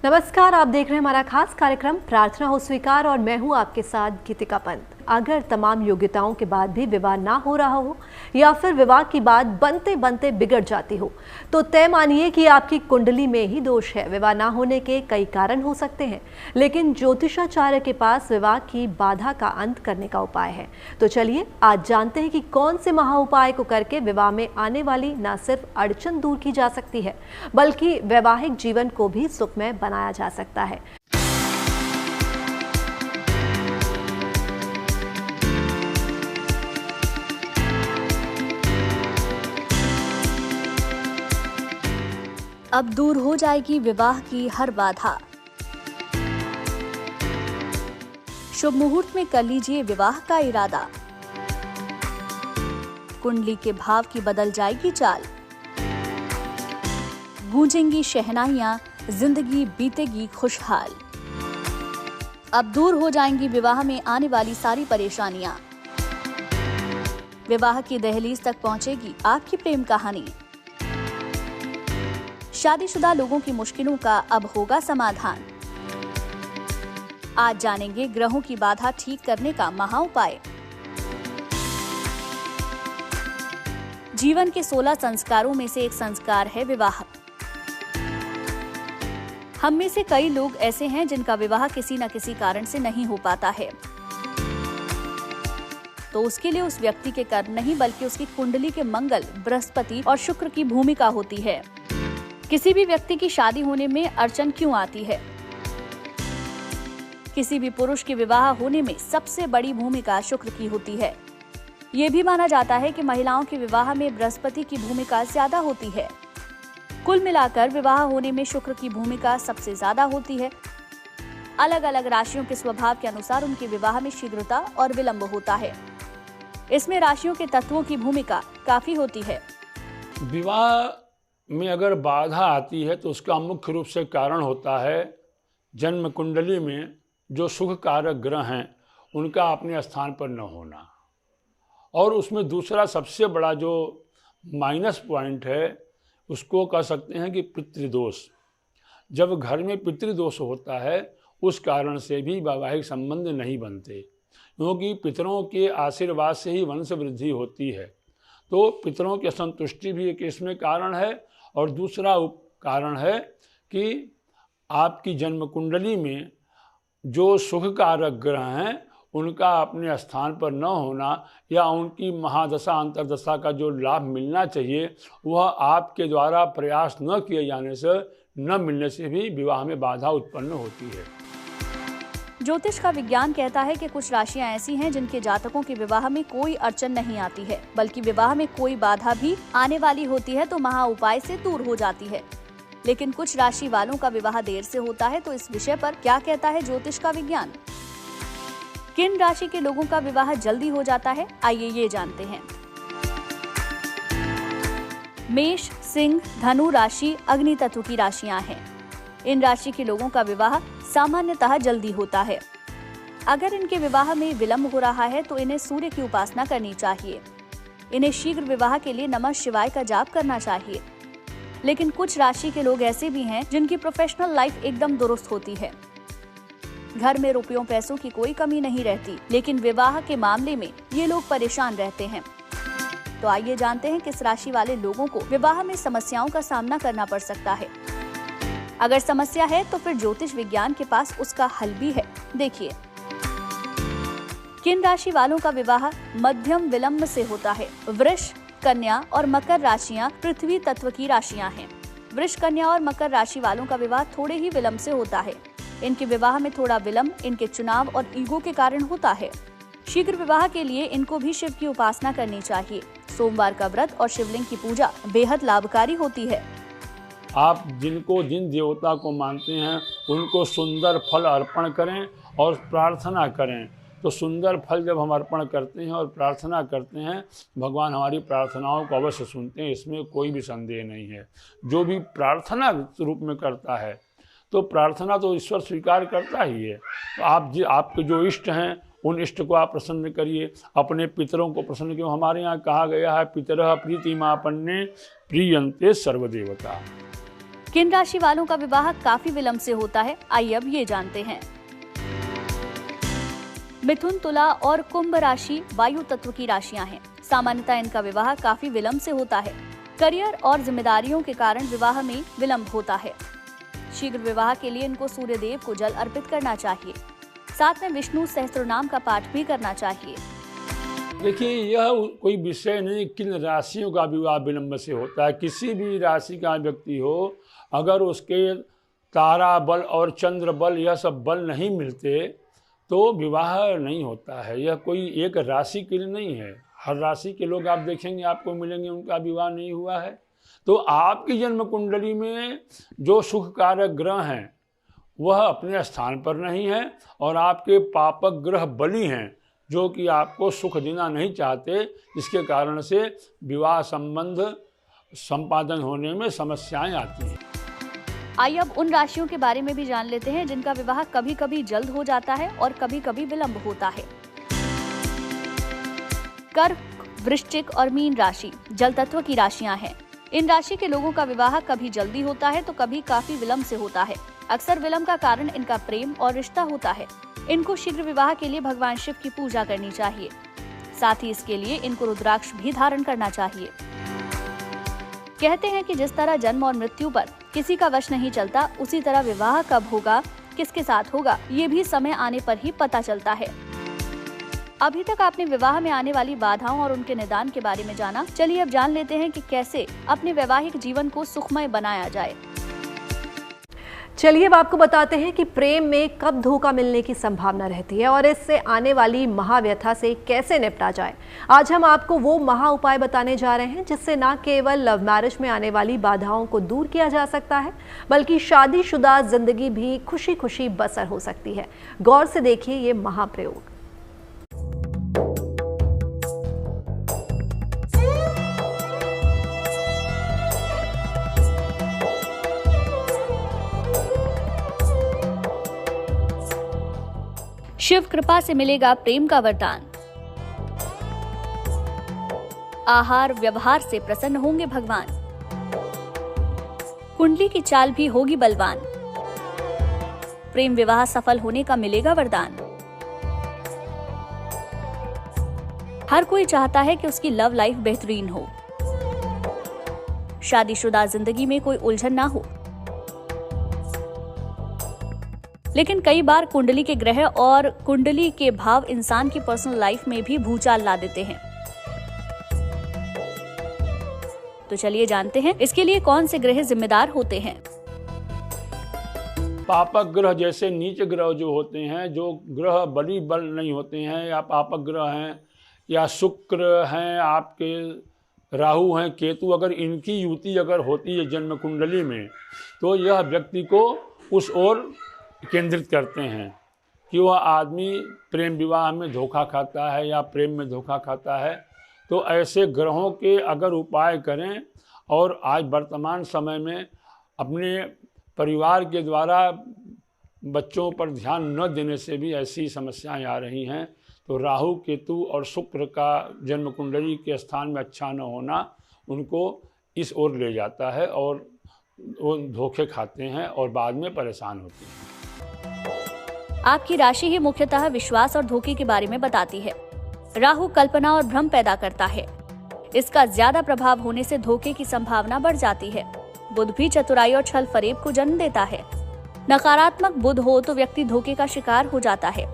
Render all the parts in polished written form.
नमस्कार, आप देख रहे हैं हमारा खास कार्यक्रम प्रार्थना हो स्वीकार और मैं हूं आपके साथ गीतिका पंत। अगर तमाम योग्यताओं के बाद भी विवाह ना हो रहा हो या फिर विवाह की बात बनते बनते बिगड़ जाती हो तो तय मानिए कि आपकी कुंडली में ही दोष है। विवाह ना होने के कई कारण हो सकते हैं, लेकिन ज्योतिषाचार्य के पास विवाह की बाधा का अंत करने का उपाय है। तो चलिए आज जानते हैं कि कौन से महा उपाय को करके विवाह में आने वाली न सिर्फ अड़चन दूर की जा सकती है बल्कि वैवाहिक जीवन को भी सुखमय बनाया जा सकता है। अब दूर हो जाएगी विवाह की हर बाधा। शुभ मुहूर्त में कर लीजिए विवाह का इरादा। कुंडली के भाव की बदल जाएगी चाल। गूंजेंगी शहनाइयां, जिंदगी बीतेगी खुशहाल। अब दूर हो जाएंगी विवाह में आने वाली सारी परेशानियां। विवाह की दहलीज तक पहुंचेगी आपकी प्रेम कहानी। शादीशुदा लोगों की मुश्किलों का अब होगा समाधान। आज जानेंगे ग्रहों की बाधा ठीक करने का महा उपाय। जीवन के 16 संस्कारों में से एक संस्कार है विवाह। हम में से कई लोग ऐसे हैं जिनका विवाह किसी न किसी कारण से नहीं हो पाता है। तो उसके लिए उस व्यक्ति के कर्म नहीं बल्कि उसकी कुंडली के मंगल, बृहस्पति और शुक्र की भूमिका होती है। किसी भी व्यक्ति की शादी होने में अड़चन क्यों आती है? किसी भी पुरुष के विवाह होने में सबसे बड़ी भूमिका शुक्र की होती है। ये भी माना जाता है कि महिलाओं के विवाह में बृहस्पति की भूमिका ज्यादा होती है। कुल मिलाकर विवाह होने में शुक्र की भूमिका सबसे ज्यादा होती है। अलग अलग राशियों के स्वभाव के अनुसार उनके विवाह में शीघ्रता और विलंब होता है। इसमें राशियों के तत्वों की भूमिका काफी होती है। विवाह में अगर बाधा आती है तो उसका मुख्य रूप से कारण होता है जन्म कुंडली में जो सुख कारक ग्रह हैं उनका अपने स्थान पर न होना। और उसमें दूसरा सबसे बड़ा जो माइनस पॉइंट है उसको कह सकते हैं कि पितृदोष। जब घर में पितृदोष होता है उस कारण से भी वैवाहिक संबंध नहीं बनते, क्योंकि पितरों के आशीर्वाद से ही वंश वृद्धि होती है। तो पितरों की असंतुष्टि भी एक इसमें कारण है। और दूसरा कारण है कि आपकी जन्म कुंडली में जो सुख कारक ग्रह हैं उनका अपने स्थान पर न होना या उनकी महादशा अंतर्दशा का जो लाभ मिलना चाहिए वह आपके द्वारा प्रयास न किए जाने से, न मिलने से भी विवाह में बाधा उत्पन्न होती है। ज्योतिष का विज्ञान कहता है कि कुछ राशियां ऐसी हैं जिनके जातकों के विवाह में कोई अड़चन नहीं आती है, बल्कि विवाह में कोई बाधा भी आने वाली होती है तो महा उपाय से दूर हो जाती है। लेकिन कुछ राशि वालों का विवाह देर से होता है, तो इस विषय पर क्या कहता है ज्योतिष का विज्ञान? किन राशि के लोगों का विवाह जल्दी हो जाता है, आइए ये जानते हैं। मेष, सिंह, धनु राशि अग्नि तत्व की राशियां हैं। इन राशि के लोगों का विवाह सामान्यतः जल्दी होता है। अगर इनके विवाह में विलंब हो रहा है तो इन्हें सूर्य की उपासना करनी चाहिए। इन्हें शीघ्र विवाह के लिए नमः शिवाय का जाप करना चाहिए। लेकिन कुछ राशि के लोग ऐसे भी हैं जिनकी प्रोफेशनल लाइफ एकदम दुरुस्त होती है। घर में रुपयों पैसों की कोई कमी नहीं रहती, लेकिन विवाह के मामले में ये लोग परेशान रहते हैं। तो आइए जानते हैं किस राशि वाले लोगों को विवाह में समस्याओं का सामना करना पड़ सकता है। अगर समस्या है तो फिर ज्योतिष विज्ञान के पास उसका हल भी है। देखिए, किन राशि वालों का विवाह मध्यम विलंब से होता है। वृष, कन्या और मकर राशियां पृथ्वी तत्व की राशियां हैं। वृष, कन्या और मकर राशि वालों का विवाह थोड़े ही विलंब से होता है। इनके विवाह में थोड़ा विलंब इनके चुनाव और ईगो के कारण होता है। शीघ्र विवाह के लिए इनको भी शिव की उपासना करनी चाहिए। सोमवार का व्रत और शिवलिंग की पूजा बेहद लाभकारी होती है। आप जिन देवता को मानते हैं उनको सुंदर फल अर्पण करें और प्रार्थना करें। तो सुंदर फल जब हम अर्पण करते हैं और प्रार्थना करते हैं, भगवान हमारी प्रार्थनाओं को अवश्य सुनते हैं, इसमें कोई भी संदेह नहीं है। जो भी प्रार्थना रूप में करता है तो प्रार्थना तो ईश्वर स्वीकार करता ही है। तो आपके जो इष्ट हैं उन इष्ट को आप प्रसन्न करिए, अपने पितरों को प्रसन्न करिए। हमारे यहाँ कहा गया है पितरः प्रीतिमापन्ने प्रीयन्ते सर्वदेवता। किन राशि वालों का विवाह काफी विलंब से होता है, आइए अब ये जानते हैं। मिथुन, तुला और कुंभ राशि वायु तत्व की राशियां हैं। सामान्यतः इनका विवाह काफी विलंब से होता है। करियर और जिम्मेदारियों के कारण विवाह में विलंब होता है। शीघ्र विवाह के लिए इनको सूर्य देव को जल अर्पित करना चाहिए। साथ में विष्णु सहस्त्रनाम का पाठ भी करना चाहिए। देखिए, यह कोई विषय नहीं किन राशियों का विवाह विलंब से होता है। किसी भी राशि का व्यक्ति हो, अगर उसके तारा बल और चंद्र बल यह सब बल नहीं मिलते तो विवाह नहीं होता है। यह कोई एक राशि के लिए नहीं है। हर राशि के लोग आप देखेंगे, आपको मिलेंगे, उनका विवाह नहीं हुआ है। तो आपकी जन्म कुंडली में जो सुख कारक ग्रह हैं वह अपने स्थान पर नहीं है, और आपके पापक ग्रह बली हैं जो कि आपको सुख देना नहीं चाहते, जिसके कारण से विवाह संबंध संपादन होने में समस्याएं आती हैं। आइए अब उन राशियों के बारे में भी जान लेते हैं जिनका विवाह कभी कभी जल्द हो जाता है और कभी कभी विलंब होता है। कर्क, वृश्चिक और मीन राशि जल तत्व की राशियां हैं। इन राशि के लोगों का विवाह कभी जल्दी होता है तो कभी काफी विलंब से होता है। अक्सर विलंब का कारण इनका प्रेम और रिश्ता होता है। इनको शीघ्र विवाह के लिए भगवान शिव की पूजा करनी चाहिए। साथ ही इसके लिए इनको रुद्राक्ष भी धारण करना चाहिए। कहते हैं कि जिस तरह जन्म और मृत्यु पर किसी का वश नहीं चलता, उसी तरह विवाह कब होगा, किसके साथ होगा, ये भी समय आने पर ही पता चलता है। अभी तक आपने विवाह में आने वाली बाधाओं और उनके निदान के बारे में जाना। चलिए अब जान लेते हैं कि कैसे अपने वैवाहिक जीवन को सुखमय बनाया जाए। चलिए अब आपको बताते हैं कि प्रेम में कब धोखा मिलने की संभावना रहती है और इससे आने वाली महाव्यथा से कैसे निपटा जाए। आज हम आपको वो महा उपाय बताने जा रहे हैं जिससे न केवल लव मैरिज में आने वाली बाधाओं को दूर किया जा सकता है, बल्कि शादीशुदा जिंदगी भी खुशी खुशी बसर हो सकती है। गौर से देखिए ये महाप्रयोग। शिव कृपा से मिलेगा प्रेम का वरदान। आहार व्यवहार से प्रसन्न होंगे भगवान। कुंडली की चाल भी होगी बलवान। प्रेम विवाह सफल होने का मिलेगा वरदान। हर कोई चाहता है कि उसकी लव लाइफ बेहतरीन हो, शादीशुदा जिंदगी में कोई उलझन ना हो। लेकिन कई बार कुंडली के ग्रह और कुंडली के भाव इंसान की पर्सनल लाइफ में भी भूचाल ला देते हैं। तो चलिए जानते हैं इसके लिए कौन से ग्रह जिम्मेदार होते हैं। पापक ग्रह जैसे नीच ग्रह जो होते हैं, जो ग्रह बली बल नहीं होते हैं या पापक ग्रह हैं या शुक्र हैं, आपके राहु हैं, केतु, अगर इनकी युति अगर होती है जन्म कुंडली में तो यह व्यक्ति को उस ओर केंद्रित करते हैं कि वह आदमी प्रेम विवाह में धोखा खाता है या प्रेम में धोखा खाता है। तो ऐसे ग्रहों के अगर उपाय करें, और आज वर्तमान समय में अपने परिवार के द्वारा बच्चों पर ध्यान न देने से भी ऐसी समस्याएं आ रही हैं। तो राहु, केतु और शुक्र का जन्म कुंडली के स्थान में अच्छा न होना उनको इस ओर ले जाता है और वो धोखे खाते हैं और बाद में परेशान होते हैं। आपकी राशि ही मुख्यतः विश्वास और धोखे के बारे में बताती है। राहु कल्पना और भ्रम पैदा करता है। इसका ज्यादा प्रभाव होने से धोखे की संभावना बढ़ जाती है। बुध भी चतुराई और छल फरेब को जन्म देता है। नकारात्मक बुध हो तो व्यक्ति धोखे का शिकार हो जाता है।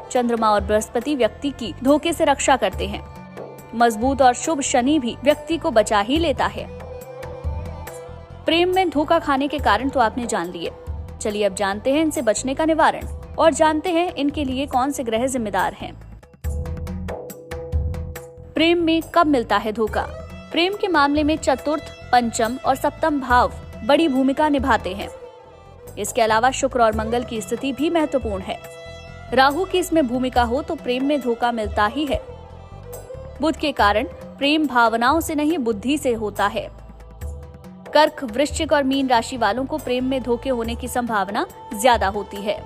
चंद्रमा और बृहस्पति व्यक्ति की धोखे से रक्षा करते हैं। मजबूत और शुभ शनि भी व्यक्ति को बचा ही लेता है। प्रेम में धोखा खाने के कारण तो आपने जान लिए। चलिए अब जानते हैं इनसे बचने का निवारण और जानते हैं इनके लिए कौन से ग्रह जिम्मेदार हैं। प्रेम में कब मिलता है धोखा? प्रेम के मामले में चतुर्थ, पंचम और सप्तम भाव बड़ी भूमिका निभाते हैं। इसके अलावा शुक्र और मंगल की स्थिति भी महत्वपूर्ण है। राहु की इसमें भूमिका हो तो प्रेम में धोखा मिलता ही है। बुध के कारण प्रेम भावनाओं से नहीं बुद्धि से होता है। कर्क, वृश्चिक और मीन राशि वालों को प्रेम में धोखे होने की संभावना ज्यादा होती है।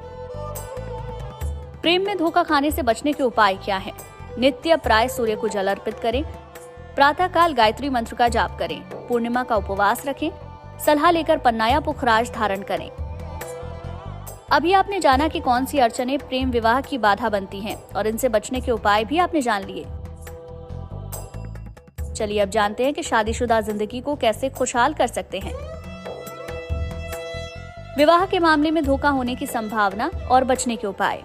प्रेम में धोखा खाने से बचने के उपाय क्या हैं? नित्य प्राय सूर्य को जल अर्पित करें, प्रातः काल गायत्री मंत्र का जाप करें, पूर्णिमा का उपवास रखें, सलाह लेकर पन्ना या पुखराज धारण करें। अभी आपने जाना कि कौन सी अड़चनें प्रेम विवाह की बाधा बनती हैं और इनसे बचने के उपाय भी आपने जान लिए। चलिए अब जानते हैं कि शादीशुदा जिंदगी को कैसे खुशहाल कर सकते हैं। विवाह के मामले में धोखा होने की संभावना और बचने के उपाय।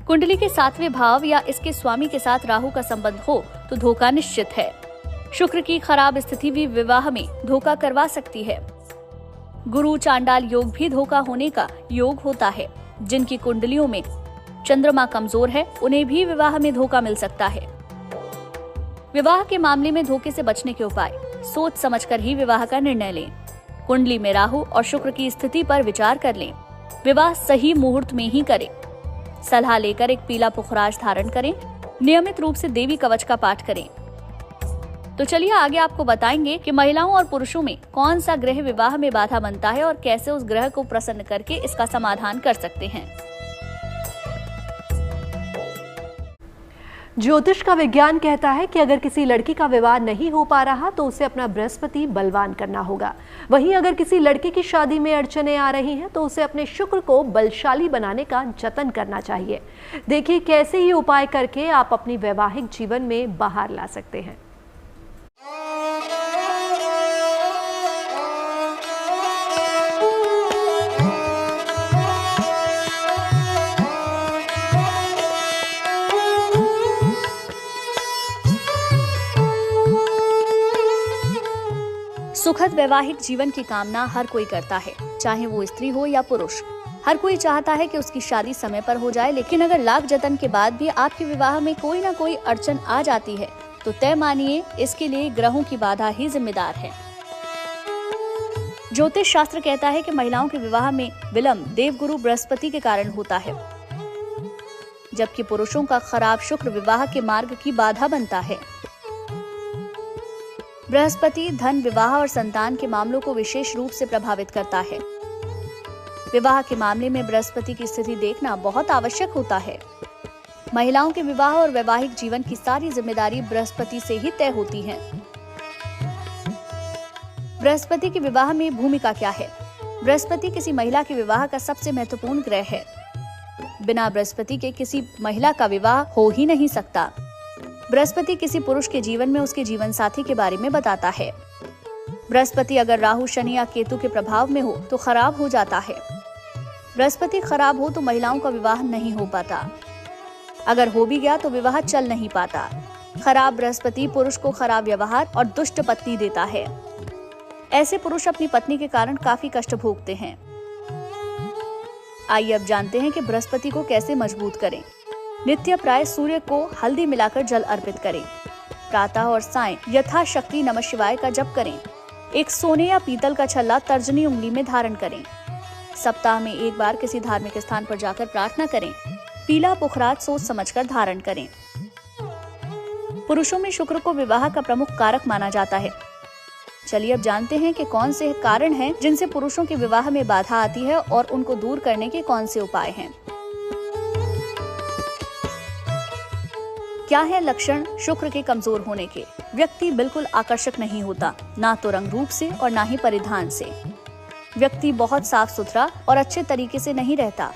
कुंडली के 7वें भाव या इसके स्वामी के साथ राहु का संबंध हो तो धोखा निश्चित है। शुक्र की खराब स्थिति भी विवाह में धोखा करवा सकती है। गुरु चांडाल योग भी धोखा होने का योग होता है। जिनकी कुंडलियों में चंद्रमा कमजोर है उन्हें भी विवाह में धोखा मिल सकता है। विवाह के मामले में धोखे से बचने के उपाय। सोच समझकर ही विवाह का निर्णय लें। कुंडली में राहु और शुक्र की स्थिति पर विचार कर लें। विवाह सही मुहूर्त में ही करें। सलाह लेकर एक पीला पुखराज धारण करें। नियमित रूप से देवी कवच का पाठ करें। तो चलिए आगे आपको बताएंगे कि महिलाओं और पुरुषों में कौन सा ग्रह विवाह में बाधा बनता है और कैसे उस ग्रह को प्रसन्न करके इसका समाधान कर सकते हैं। ज्योतिष का विज्ञान कहता है कि अगर किसी लड़की का विवाह नहीं हो पा रहा तो उसे अपना बृहस्पति बलवान करना होगा। वहीं अगर किसी लड़के की शादी में अड़चनें आ रही हैं तो उसे अपने शुक्र को बलशाली बनाने का जतन करना चाहिए। देखिए कैसे ये उपाय करके आप अपनी वैवाहिक जीवन में बाहर ला सकते हैं। सुखद वैवाहिक जीवन की कामना हर कोई करता है, चाहे वो स्त्री हो या पुरुष। हर कोई चाहता है कि उसकी शादी समय पर हो जाए, लेकिन अगर लाख जतन के बाद भी आपके विवाह में कोई ना कोई अड़चन आ जाती है तो तय मानिए इसके लिए ग्रहों की बाधा ही जिम्मेदार है। ज्योतिष शास्त्र कहता है कि महिलाओं के विवाह में विलंब देवगुरु बृहस्पति के कारण होता है, जबकि पुरुषों का खराब शुक्र विवाह के मार्ग की बाधा बनता है। बृहस्पति धन, विवाह और संतान के मामलों को विशेष रूप से प्रभावित करता है। विवाह के मामले में बृहस्पति की स्थिति देखना बहुत आवश्यक होता है। महिलाओं के विवाह और वैवाहिक जीवन की सारी जिम्मेदारी बृहस्पति से ही तय होती है। बृहस्पति की विवाह में भूमिका क्या है? बृहस्पति किसी महिला के विवाह का सबसे महत्वपूर्ण ग्रह है। बिना बृहस्पति के किसी महिला का विवाह हो ही नहीं सकता। बृहस्पति किसी पुरुष के जीवन में उसके जीवन साथी के बारे में बताता है। बृहस्पति अगर राहु, शनि या केतु के प्रभाव में हो तो खराब हो जाता है। बृहस्पति खराब हो तो महिलाओं का विवाह नहीं हो पाता। अगर हो भी गया तो विवाह चल नहीं पाता। खराब बृहस्पति पुरुष को खराब व्यवहार और दुष्ट पत्नी देता है। ऐसे पुरुष अपनी पत्नी के कारण काफी कष्ट भोगते हैं। आइए अब जानते हैं कि बृहस्पति को कैसे मजबूत करें। नित्य प्राय सूर्य को हल्दी मिलाकर जल अर्पित करें। प्रातः और सायं यथाशक्ति नमः शिवाय का जप करें। एक सोने या पीतल का छल्ला तर्जनी उंगली में धारण करें। सप्ताह में एक बार किसी धार्मिक स्थान पर जाकर प्रार्थना करें। पीला पुखराज सोच समझकर धारण करें। पुरुषों में शुक्र को विवाह का प्रमुख कारक माना जाता है। चलिए अब जानते हैं कि कौन से कारण हैं जिनसे पुरुषों के विवाह में बाधा आती है और उनको दूर करने के कौन से उपाय हैं। क्या है लक्षण शुक्र के कमजोर होने के? व्यक्ति बिल्कुल आकर्षक नहीं होता, ना तो रंग रूप से और ना ही परिधान से। व्यक्ति बहुत साफ सुथरा और अच्छे तरीके से नहीं रहता।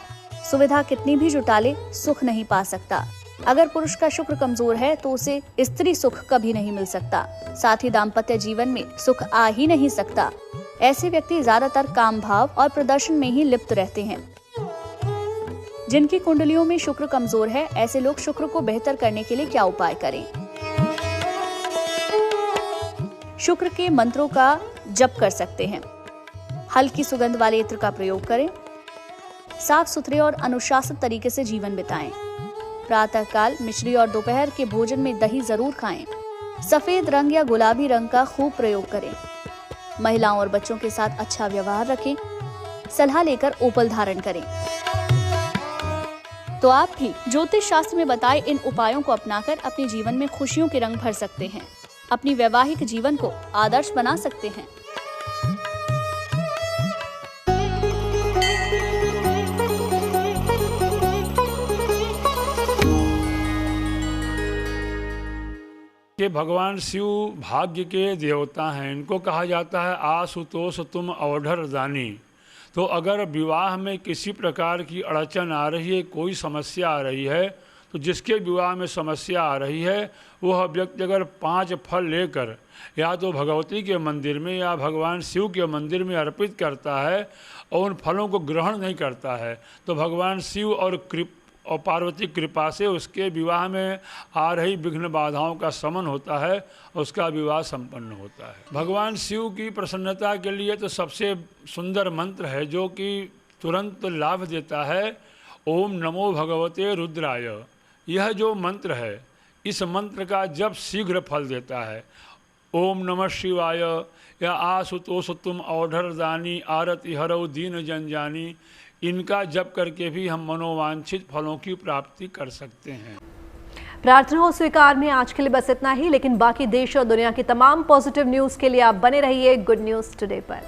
सुविधा कितनी भी जुटा ले सुख नहीं पा सकता। अगर पुरुष का शुक्र कमजोर है तो उसे स्त्री सुख कभी नहीं मिल सकता। साथ ही दाम्पत्य जीवन में सुख आ ही नहीं सकता। ऐसे व्यक्ति ज्यादातर काम भाव और प्रदर्शन में ही लिप्त रहते हैं। जिनकी कुंडलियों में शुक्र कमजोर है, ऐसे लोग शुक्र को बेहतर करने के लिए क्या उपाय करें? शुक्र के मंत्रों का जप कर सकते हैं। हल्की सुगंध वाले इत्र का प्रयोग करें। साफ सुथरे और अनुशासित तरीके से जीवन बिताएं। प्रातः काल मिश्री और दोपहर के भोजन में दही जरूर खाएं। सफेद रंग या गुलाबी रंग का खूब प्रयोग करें। महिलाओं और बच्चों के साथ अच्छा व्यवहार रखें। सलाह लेकर ओपल धारण करें। तो आप भी ज्योतिष शास्त्र में बताए इन उपायों को अपनाकर अपने जीवन में खुशियों के रंग भर सकते हैं। अपनी वैवाहिक जीवन को आदर्श बना सकते हैं। कि भगवान शिव भाग्य के देवता हैं। इनको कहा जाता है आशुतोष तुम अवढर दानी। तो अगर विवाह में किसी प्रकार की अड़चन आ रही है, कोई समस्या आ रही है, तो जिसके विवाह में समस्या आ रही है वह व्यक्ति अगर 5 फल लेकर या तो भगवती के मंदिर में या भगवान शिव के मंदिर में अर्पित करता है और उन फलों को ग्रहण नहीं करता है, तो भगवान शिव और पार्वती कृपा से उसके विवाह में आ रही विघ्न बाधाओं का शमन होता है और उसका विवाह संपन्न होता है। भगवान शिव की प्रसन्नता के लिए तो सबसे सुंदर मंत्र है जो कि तुरंत लाभ देता है, ओम नमो भगवते रुद्राय। यह जो मंत्र है, इस मंत्र का जप शीघ्र फल देता है। ओम नमः शिवाय या आशुतोष तुम अवढर दानी आरति हरौ दीन जनजानी, इनका जप करके भी हम मनोवांछित फलों की प्राप्ति कर सकते हैं। प्रार्थना हो स्वीकार में आज के लिए बस इतना ही, लेकिन बाकी देश और दुनिया की तमाम पॉजिटिव न्यूज़ के लिए आप बने रहिए गुड न्यूज़ टुडे पर।